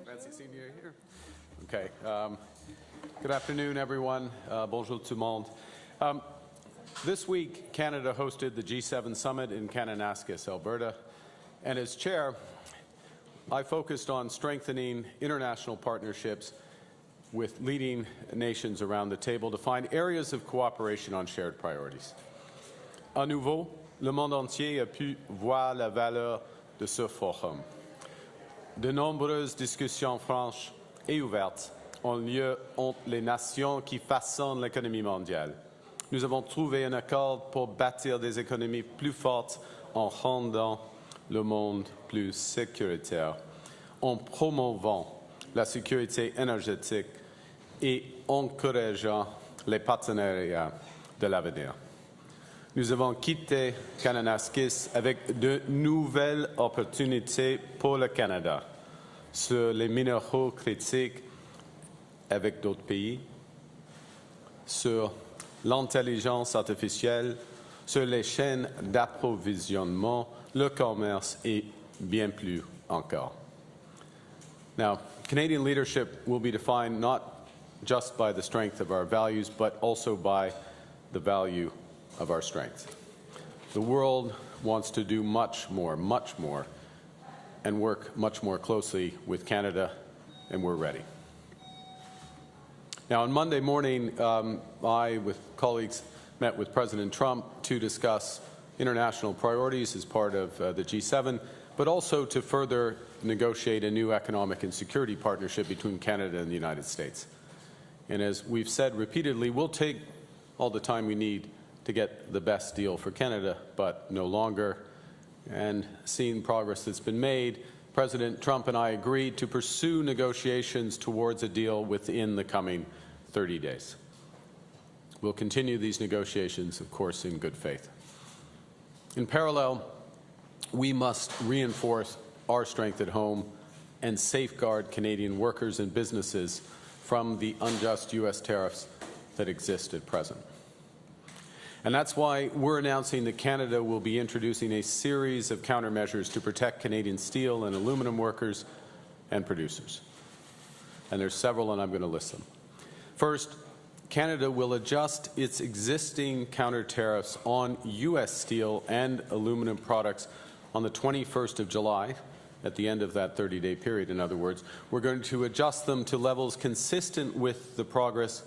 Fancy seeing you here. Okay. Good afternoon, everyone. Bonjour tout le monde. This week, Canada hosted the G7 summit in Kananaskis, Alberta, and as chair, I focused on strengthening international partnerships with leading nations around the table to find areas of cooperation on shared priorities. À nouveau, le monde entier a pu voir la valeur de ce forum. De nombreuses discussions franches et ouvertes ont lieu entre les nations qui façonnent l'économie mondiale. Nous avons trouvé un accord pour bâtir des économies plus fortes en rendant le monde plus sécuritaire, en promouvant la sécurité énergétique et encourageant les partenariats de l'avenir. Nous avons quitté Kananaskis avec de nouvelles opportunités pour le Canada sur les minéraux critiques avec d'autres pays, sur l'intelligence artificielle, sur les chaînes d'approvisionnement, le commerce et bien plus encore. Now, Canadian leadership will be defined not just by the strength of our values, but also by the value of our strength. The world wants to do much more, and work much more closely with Canada, and we're ready. Now, on Monday morning, I, with colleagues, met with President Trump to discuss international priorities as part of the G7, but also to further negotiate a new economic and security partnership between Canada and the United States. And as we've said repeatedly, we'll take all the time we need to get the best deal for Canada, but no longer. And seeing progress that's been made, President Trump and I agreed to pursue negotiations towards a deal within the coming 30 days. We'll continue these negotiations, of course, in good faith. In parallel, we must reinforce our strength at home and safeguard Canadian workers and businesses from the unjust U.S. tariffs that exist at present. And that's why we're announcing that Canada will be introducing a series of countermeasures to protect Canadian steel and aluminum workers and producers. And there's several, and I'm going to list them. First, Canada will adjust its existing counter tariffs on U.S. steel and aluminum products on the 21st of July, at the end of that 30-day period, in other words. We're going to adjust them to levels consistent with the progress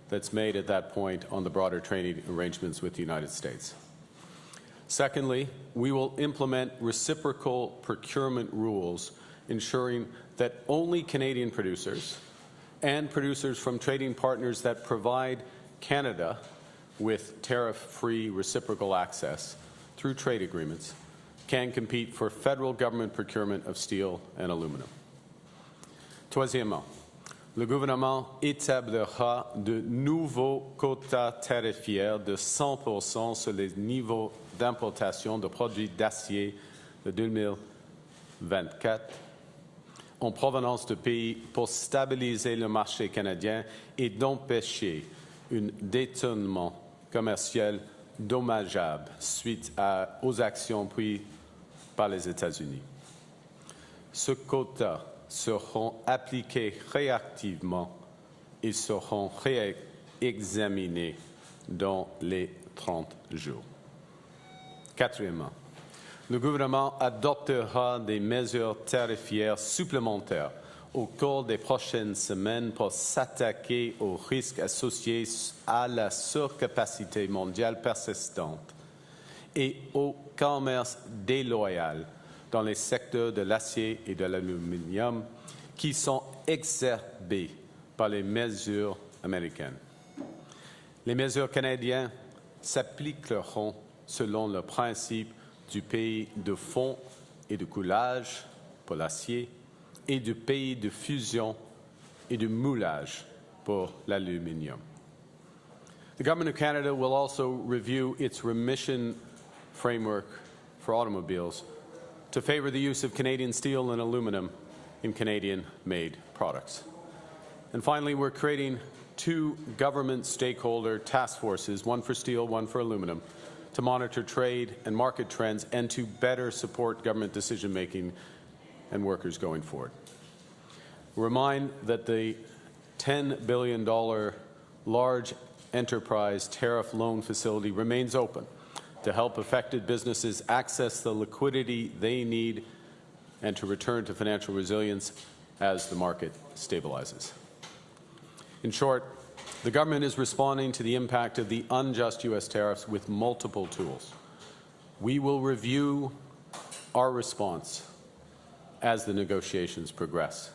that's made at that point on the broader trading arrangements with the United States. Secondly, we will implement reciprocal procurement rules, ensuring that only Canadian producers and producers from trading partners that provide Canada with tariff-free reciprocal access through trade agreements can compete for federal government procurement of steel and aluminum. Troisièmement, le gouvernement établira de nouveaux quotas tarifaires de 100% sur les niveaux d'importation de produits d'acier de 2024 en provenance de pays pour stabiliser le marché canadien et d'empêcher un détournement commercial dommageable suite aux actions prises par les États-Unis. Ce quota seront appliqués réactivement et seront réexaminés dans les 30 jours. Quatrièmement, le gouvernement adoptera des mesures tarifaires supplémentaires au cours des prochaines semaines pour s'attaquer aux risques associés à la surcapacité mondiale persistante et au commerce déloyal dans les secteurs de l'acier et de l'aluminium qui sont exacerbés par les mesures américaines. Les mesures canadiennes s'appliqueront selon le principe du pays de fond et de coulage pour l'acier et du pays de fusion et de moulage pour l'aluminium. The Government of Canada will also review its remission framework for automobiles to favor the use of Canadian steel and aluminum in Canadian-made products. And finally, we're creating two government stakeholder task forces, one for steel, one for aluminum, to monitor trade and market trends and to better support government decision-making and workers going forward. remind that the $10 billion large enterprise tariff loan facility remains open to help affected businesses access the liquidity they need and to return to financial resilience as the market stabilizes. In short, the government is responding to the impact of the unjust U.S. tariffs with multiple tools. We will review our response as the negotiations progress.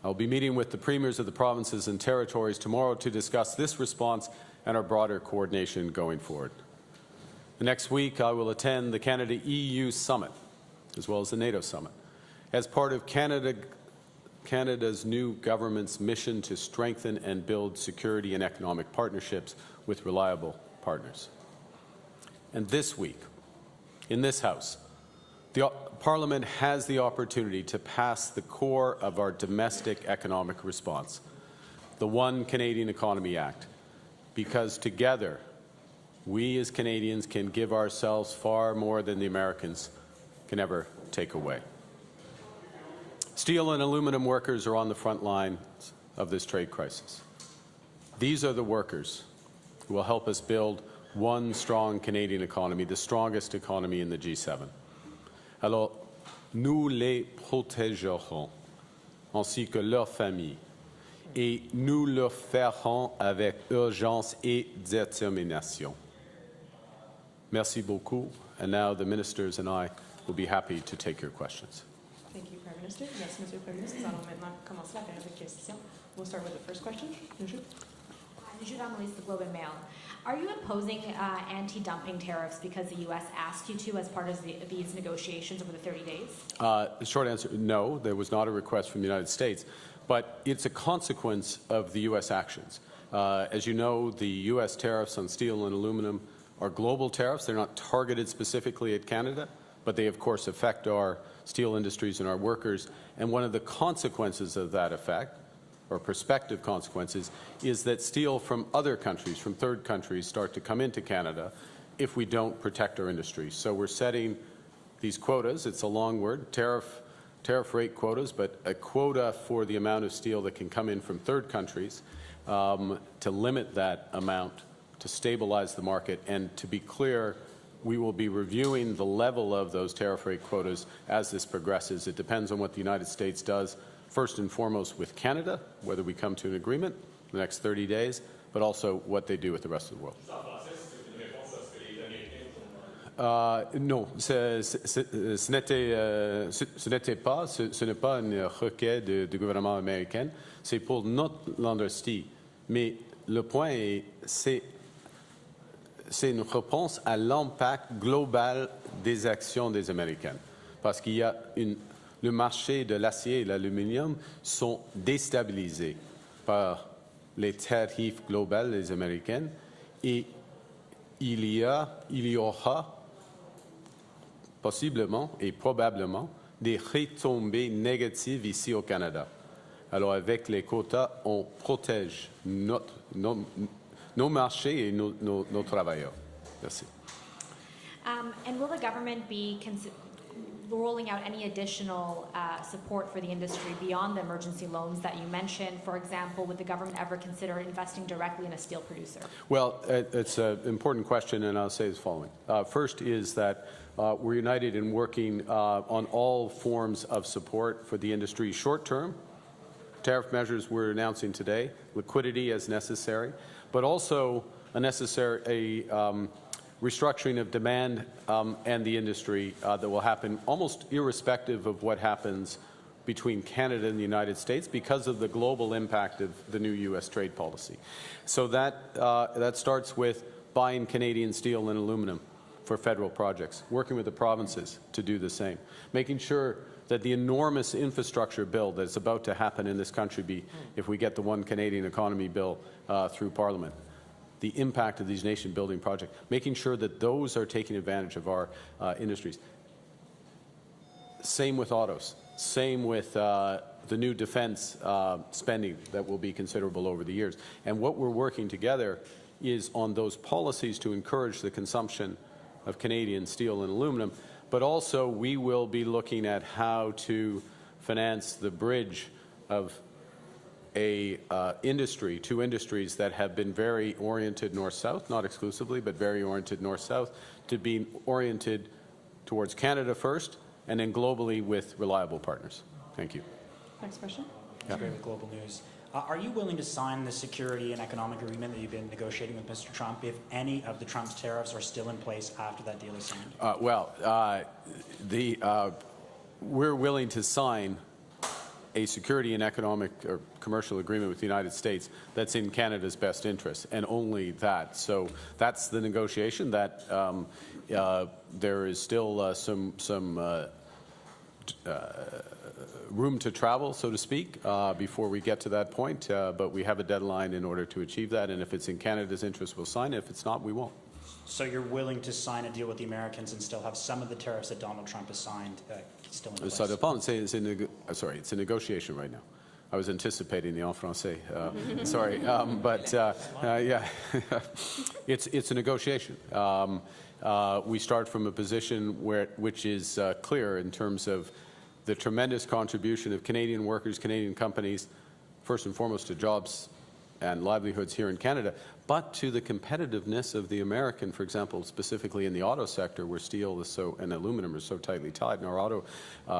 I'll be meeting with the premiers of the provinces and territories tomorrow to discuss this response and our broader coordination going forward. The next week, I will attend the Canada-EU Summit, as well as the NATO Summit, as part of Canada's new government's mission to strengthen and build security and economic partnerships with reliable partners. And this week, in this House, the Parliament has the opportunity to pass the core of our domestic economic response, the One Canadian Economy Act, because together we as Canadians can give ourselves far more than the Americans can ever take away. Steel and aluminum workers are on the front lines of this trade crisis. These are the workers who will help us build one strong Canadian economy, the strongest economy in the G7. Alors, nous les protégerons, ainsi que leurs familles, et nous le ferons avec urgence et détermination. Merci beaucoup, and now the ministers and I will be happy to take your questions. Thank you, Prime Minister. Merci, Monsieur le Premier ministre. Nous allons maintenant commencer la période de questions. We'll start with the first question. The Globe and Mail. Are you imposing anti-dumping tariffs because the U.S. asked you to as part of these negotiations over the 30 days? The short answer, no. There was not a request from the United States, but it's a consequence of the U.S. actions. As you know, the U.S. tariffs on steel and aluminum are global tariffs. They're not targeted specifically at Canada, but they, of course, affect our steel industries and our workers. And one of the consequences of that effect, or prospective consequences, is that steel from other countries, from third countries, start to come into Canada if we don't protect our industry. So we're setting these quotas. It's a long word, tariff rate quotas, but a quota for the amount of steel that can come in from third countries to limit that amount, to stabilize the market. And to be clear, we will be reviewing the level of those tariff rate quotas as this progresses. It depends on what the United States does, first and foremost with Canada, whether we come to an agreement in the next 30 days, but also what they do with the rest of the world. Non, ce n'est pas une requête du gouvernement américain, c'est pour notre industrie. Mais le point est, c'est une réponse à l'impact global des actions des Américains. Parce qu'il y a le marché de l'acier et de l'aluminium sont déstabilisés par les tarifs globaux des Américains et il y aura possiblement et probablement des retombées négatives ici au Canada. Alors avec les quotas, on protège nos marchés et nos travailleurs. Merci. And will the government be rolling out any additional support for the industry beyond the emergency loans that you mentioned? For example, would the government ever consider investing directly in a steel producer? Well, it's an important question, and I'll say the following. First is that we're united in working on all forms of support for the industry short-term, tariff measures we're announcing today, liquidity as necessary, but also a necessary restructuring of demand and the industry that will happen almost irrespective of what happens between Canada and the United States because of the global impact of the new U.S. trade policy. So that starts with buying Canadian steel and aluminum for federal projects, working with the provinces to do the same, making sure that the enormous infrastructure bill that's about to happen in this country, if we get the One Canadian Economy bill through Parliament, the impact of these nation-building projects, making sure that those are taking advantage of our industries. Same with autos. Same with the new defense spending that will be considerable over the years. And what we're working together is on those policies to encourage the consumption of Canadian steel and aluminum, but also we will be looking at how to finance the bridge of two industries that have been very oriented north-south, not exclusively, but very oriented north-south, to be oriented towards Canada first and then globally with reliable partners. Thank you. Next question. That's great with global news. Are you willing to sign the security and economic agreement that you've been negotiating with Mr. Trump if any of the Trump's tariffs are still in place after that deal is signed? We're willing to sign a security and economic or commercial agreement with the United States that's in Canada's best interest, and only that. So that's the negotiation. That there is still some room to travel, so to speak, before we get to that point. But we have a deadline in order to achieve that. And if it's in Canada's interest, we'll sign it. If it's not, we won't. So you're willing to sign a deal with the Americans and still have some of the tariffs that Donald Trump has signed still in place? Ça dépend. It's a negotiation right now. I was anticipating the en français. Sorry, yeah, it's a negotiation. We start from a position which is clear in terms of the tremendous contribution of Canadian workers, Canadian companies, first and foremost to jobs and livelihoods here in Canada, but to the competitiveness of the American, for example, specifically in the auto sector where steel is and aluminum are so tightly tied, and our auto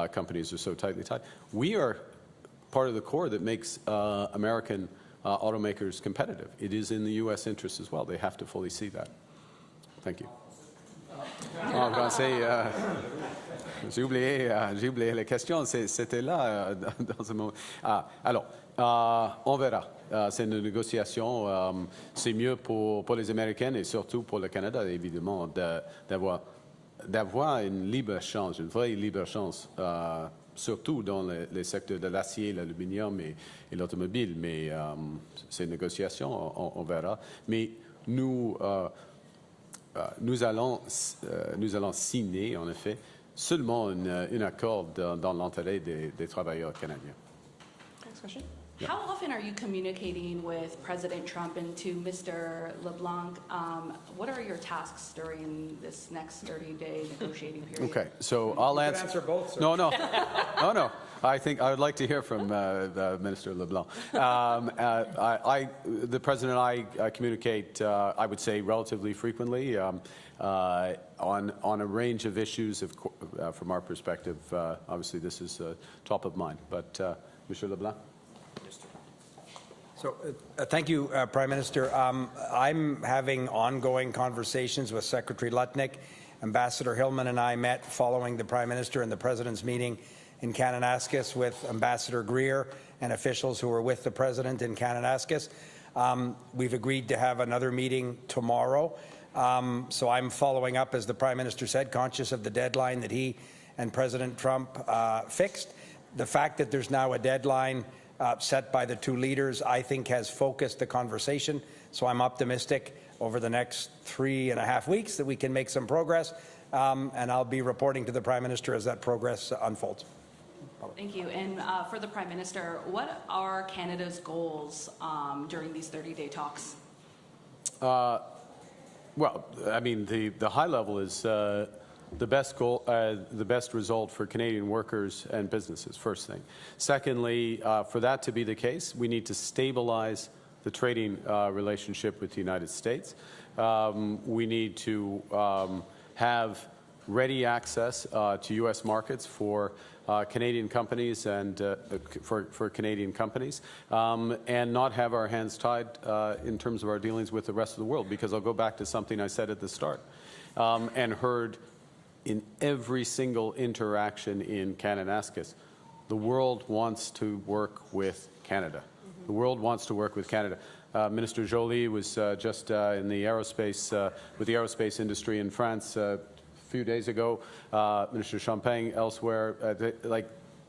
companies are so tightly tied. We are part of the core that makes American automakers competitive. It is in the U.S. interest as well. They have to fully see that. Thank you. En français, j'ai oublié la question. C'était là dans ce moment. Alors, on verra. C'est une négociation. C'est mieux pour les Américains et surtout pour le Canada, évidemment, d'avoir une libre-échange, une vraie libre-échange, surtout dans les secteurs de l'acier, l'aluminium et l'automobile. Mais c'est une négociation, on verra. Mais nous allons signer, en effet, seulement un accord dans l'intérêt des travailleurs canadiens. Next question. How often are you communicating with President Trump and to Mr. LeBlanc? What are your tasks during this next 30-day negotiating period? Okay, so I'll answer both, sir. No. I think I would like to hear from Minister LeBlanc. The President and I communicate, I would say, relatively frequently on a range of issues. From our perspective, obviously, this is top of mind. But, Mr. LeBlanc. So, thank you, Prime Minister. I'm having ongoing conversations with Secretary Lutnick. Ambassador Hillman and I met following the Prime Minister and the President's meeting in Kananaskis with Ambassador Greer and officials who were with the President in Kananaskis. We've agreed to have another meeting tomorrow. So I'm following up, as the Prime Minister said, conscious of the deadline that he and President Trump fixed. The fact that there's now a deadline set by the two leaders, I think, has focused the conversation. So I'm optimistic over the next 3.5 weeks that we can make some progress. And I'll be reporting to the Prime Minister as that progress unfolds. Thank you. And for the Prime Minister, what are Canada's goals during these 30-day talks? Well, I mean, the high level is the best result for Canadian workers and businesses, first thing. Secondly, for that to be the case, we need to stabilize the trading relationship with the United States. We need to have ready access to U.S. markets for Canadian companies and for Canadian companies, and not have our hands tied in terms of our dealings with the rest of the world. Because I'll go back to something I said at the start and heard in every single interaction in Kananaskis. The world wants to work with Canada. The world wants to work with Canada. Minister Joly was just in the aerospace, with the aerospace industry in France a few days ago. Minister Champagne elsewhere.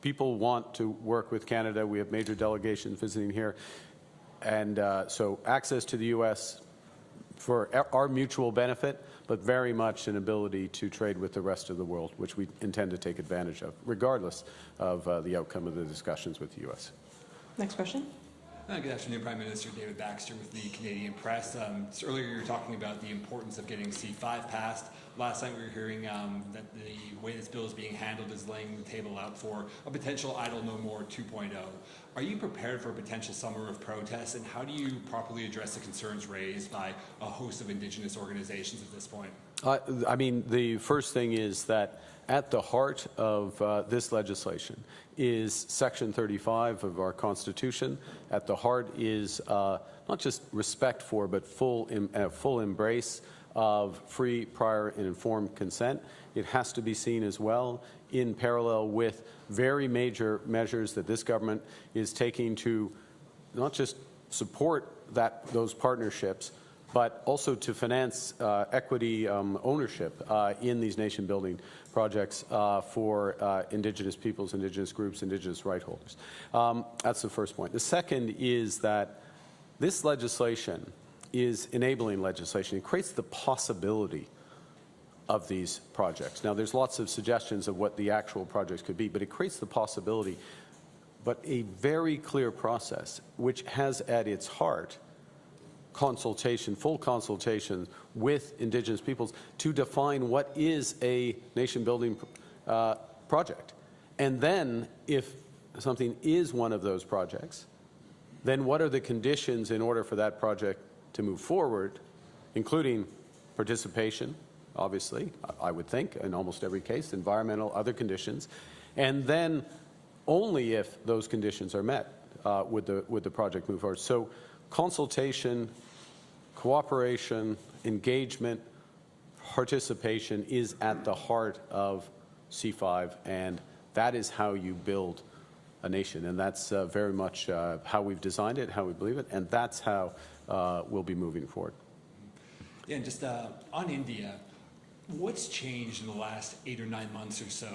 People want to work with Canada. We have major delegations visiting here. And so access to the U.S. for our mutual benefit, but very much an ability to trade with the rest of the world, which we intend to take advantage of, regardless of the outcome of the discussions with the U.S. Next question. Good afternoon, Prime Minister. David Baxter with the Canadian Press. Earlier you were talking about the importance of getting C5 passed. last night we were hearing that the way this bill is being handled is laying the table out for a potential Idle No More 2.0. Are you prepared for a potential summer of protests, and how do you properly address the concerns raised by a host of Indigenous organizations at this point? I mean, the first thing is that at the heart of this legislation is Section 35 of our Constitution. At the heart is not just respect for, but full embrace of free, prior, and informed consent. It has to be seen as well in parallel with very major measures that this government is taking to not just support those partnerships, but also to finance equity ownership in these nation-building projects for Indigenous peoples, Indigenous groups, Indigenous right holders. That's the first point. The second is that this legislation is enabling legislation. It creates the possibility of these projects. Now, there's lots of suggestions of what the actual projects could be, but it creates the possibility, but a very clear process, which has at its heart consultation, full consultation with Indigenous peoples to define what is a nation-building project. And then, if something is one of those projects, then what are the conditions in order for that project to move forward, including participation, obviously, I would think, in almost every case, environmental, other conditions, and then only if those conditions are met would the project move forward. So consultation, cooperation, engagement, participation is at the heart of C5, and that is how you build a nation, and that's very much how we've designed it, how we believe it, and that's how we'll be moving forward. Yeah, and just on India, what's changed in the last 8 or 9 months or so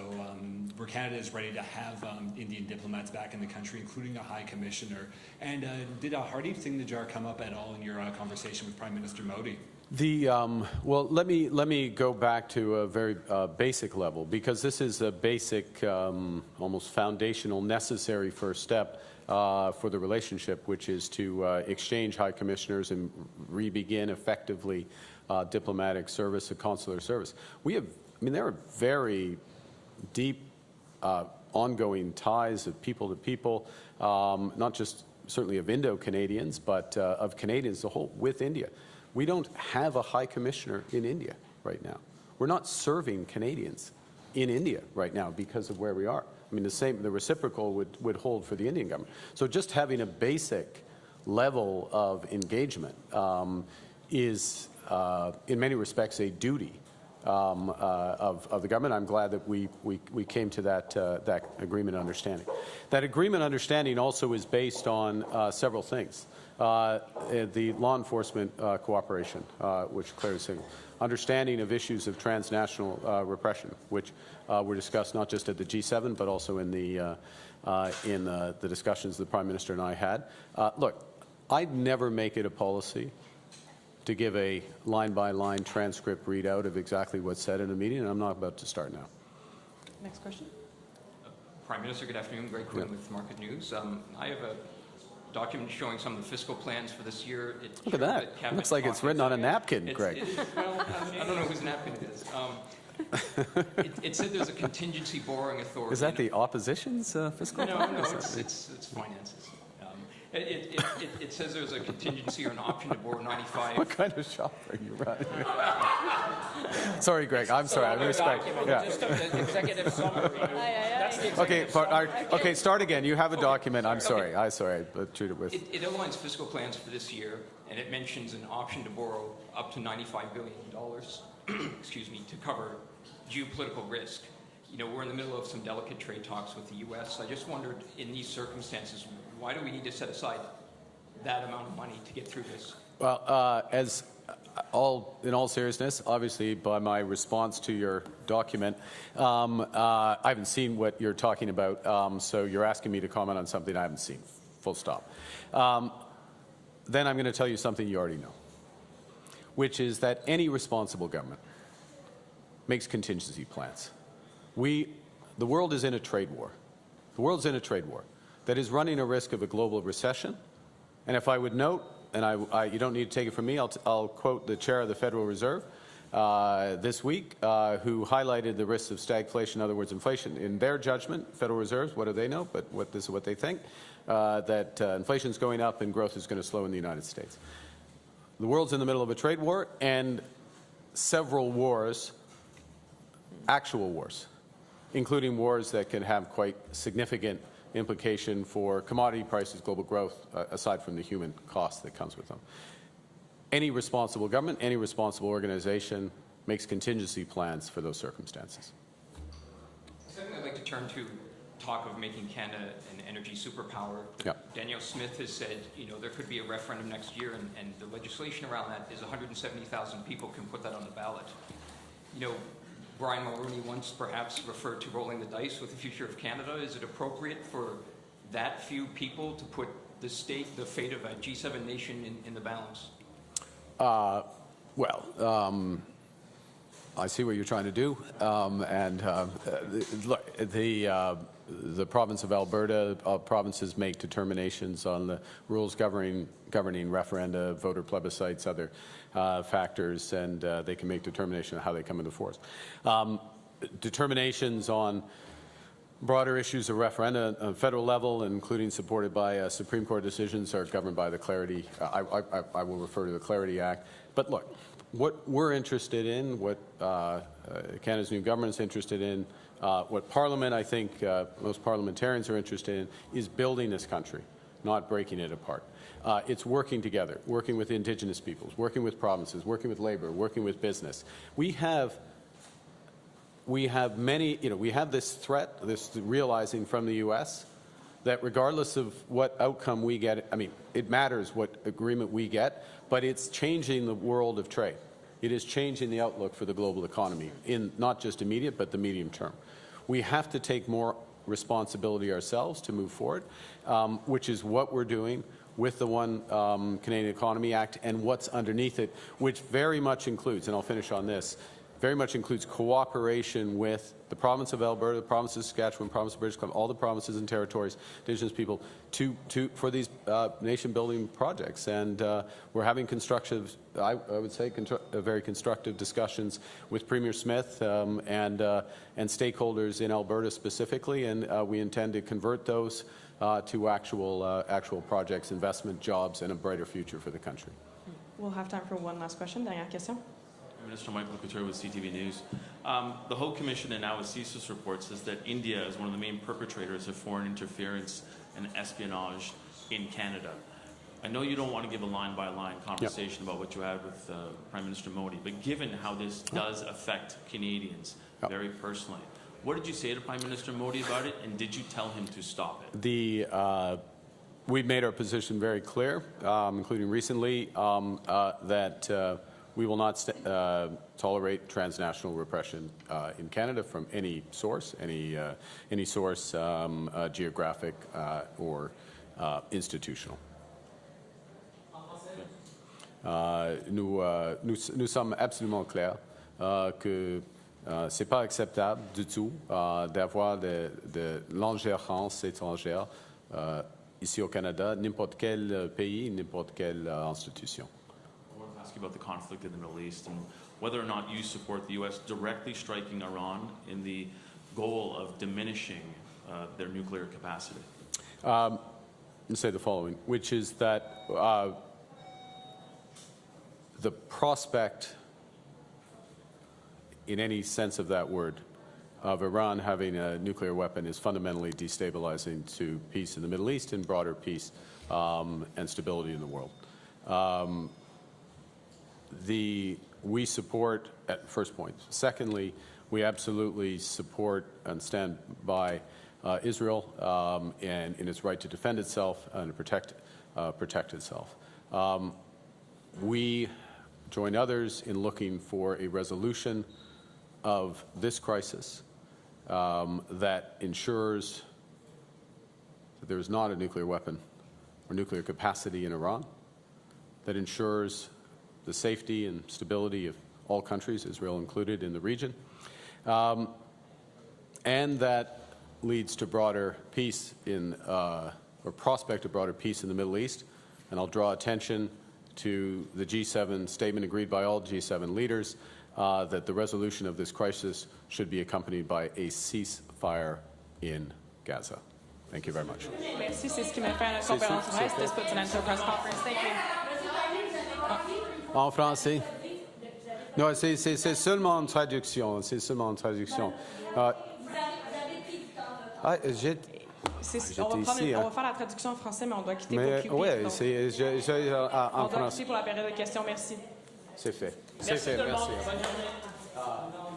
where Canada is ready to have Indian diplomats back in the country, including a high commissioner? And did a Hardeep Singh Najjar come up at all in your conversation with Prime Minister Modi? Well, let me go back to a very basic level, because this is a basic, almost foundational, necessary first step for the relationship, which is to exchange high commissioners and re-begin effectively diplomatic service, a consular service. There are very deep ongoing ties of people to people, not just certainly of Indo-Canadians, but of Canadians as a whole with India. We don't have a high commissioner in India right now. We're not serving Canadians in India right now because of where we are. I mean, the reciprocal would hold for the Indian government. So just having a basic level of engagement is, in many respects, a duty of the government. I'm glad that we came to that agreement understanding. That agreement understanding also is based on several things. The law enforcement cooperation, which clearly signals. Understanding of issues of transnational repression, which were discussed not just at the G7, but also in the discussions the Prime Minister and I had. Look, I'd never make it a policy to give a line-by-line transcript readout of exactly what's said in a meeting, and I'm not about to start now. Next question. Prime Minister, good afternoon. Greg Quinn with Market News. I have a document showing some of the fiscal plans for this year. Look at that. It looks like it's written on a napkin, Greg. Well, I don't know whose napkin it is. It said there's a contingency borrowing authority. Is that the opposition's fiscal plan? No, it's finances. It says there's a contingency or an option to borrow 95. What kind of shop are you running? Sorry, Greg. I'm sorry. I respect. Yeah. Just the executive summary. That's the executive summary. Okay, start again. You have a document. I'm sorry. I treated it with. It outlines fiscal plans for this year, and it mentions an option to borrow up to $95 billion, excuse me, to cover geopolitical risk. You know, we're in the middle of some delicate trade talks with the U.S. I just wondered, in these circumstances, why do we need to set aside that amount of money to get through this? Well, in all seriousness, obviously, by my response to your document, I haven't seen what you're talking about, so you're asking me to comment on something I haven't seen, full stop. Then I'm going to tell you something you already know, which is that any responsible government makes contingency plans. The world is in a trade war. The world's in a trade war that is running a risk of a global recession. And if I would note, and you don't need to take it from me, I'll quote the chair of the Federal Reserve, this week, who highlighted the risks of stagflation, in other words, inflation. In their judgment, Federal Reserves, what do they know? But this is what they think, that inflation is going up and growth is going to slow in the United States. The world's in the middle of a trade war and several wars, actual wars, including wars that can have quite significant implication for commodity prices, global growth, aside from the human cost that comes with them. Any responsible government, any responsible organization makes contingency plans for those circumstances. Second, I'd like to turn to talk of making Canada an energy superpower. Yep. Danielle Smith has said, there could be a referendum next year, and the legislation around that is 170,000 people can put that on the ballot. Brian Mulroney once perhaps referred to rolling the dice with the future of Canada. Is it appropriate for that few people to put the fate of a G7 nation in the balance? I see what you're trying to do, look, the province of Alberta, provinces make determinations on the rules governing referenda, voter plebiscites, other factors, and they can make determination on how they come into force. Determinations on broader issues of referenda on federal level, including supported by Supreme Court decisions, are governed by the Clarity. I will refer to the Clarity Act. But look, what we're interested in, what Canada's new government is interested in, what Parliament, I think most parliamentarians are interested in, is building this country, not breaking it apart. It's working together, working with Indigenous peoples, working with provinces, working with labor, working with business. We have many, we have this threat, this realizing from the U.S. that regardless of what outcome we get, it matters what agreement we get, but it's changing the world of trade. It is changing the outlook for the global economy in not just immediate, but the medium term. We have to take more responsibility ourselves to move forward, which is what we're doing with the One Canadian Economy Act and what's underneath it, which very much includes, and I'll finish on this, very much includes cooperation with the province of Alberta, the province of Saskatchewan, province of British Columbia, all the provinces and territories, Indigenous people, for these nation-building projects. And we're having constructive, I would say, very constructive discussions with Premier Smith and stakeholders in Alberta specifically, and we intend to convert those to actual projects, investment, jobs, and a brighter future for the country. We'll have time for one last question. Dernière question. Minister Michael Couture with CTV News. The Haut Commission and now a CSIS report says that India is one of the main perpetrators of foreign interference and espionage in Canada. I know you don't want to give a line-by-line conversation about what you had with Prime Minister Modi, but given how this does affect Canadians very personally, what did you say to Prime Minister Modi about it, and did you tell him to stop it? We've made our position very clear, including recently, that we will not tolerate transnational repression in Canada from any source, geographic or institutional. Nous sommes absolument clairs que c'est pas acceptable du tout d'avoir de l'ingérence étrangère ici au Canada, n'importe quel pays, n'importe quelle institution. Ask you about the conflict in the Middle East and whether or not you support the U.S. directly striking Iran in the goal of diminishing their nuclear capacity. Let me say the following, which is that the prospect, in any sense of that word, of Iran having a nuclear weapon is fundamentally destabilizing to peace in the Middle East and broader peace and stability in the world. We support, at first point. Secondly, we absolutely support and stand by Israel and in its right to defend itself and to protect itself. We join others in looking for a resolution of this crisis that ensures that there is not a nuclear weapon or nuclear capacity in Iran, that ensures the safety and stability of all countries, Israel included, in the region, and that leads to broader peace or prospect of broader peace in the Middle East. And I'll draw attention to the G7 statement agreed by all G7 leaders that the resolution of this crisis should be accompanied by a ceasefire in Gaza. Thank you very much. Merci, c'est ce qui met fin à la conférence de presse. This puts an end to the press conference. Thank you. En français? Non, c'est seulement une traduction. C'est seulement une traduction. On va faire la traduction en français, mais on doit quitter pour QP. Oui, en français. On doit quitter pour la période de questions. Merci. C'est fait. Merci tout le monde. Bonne journée.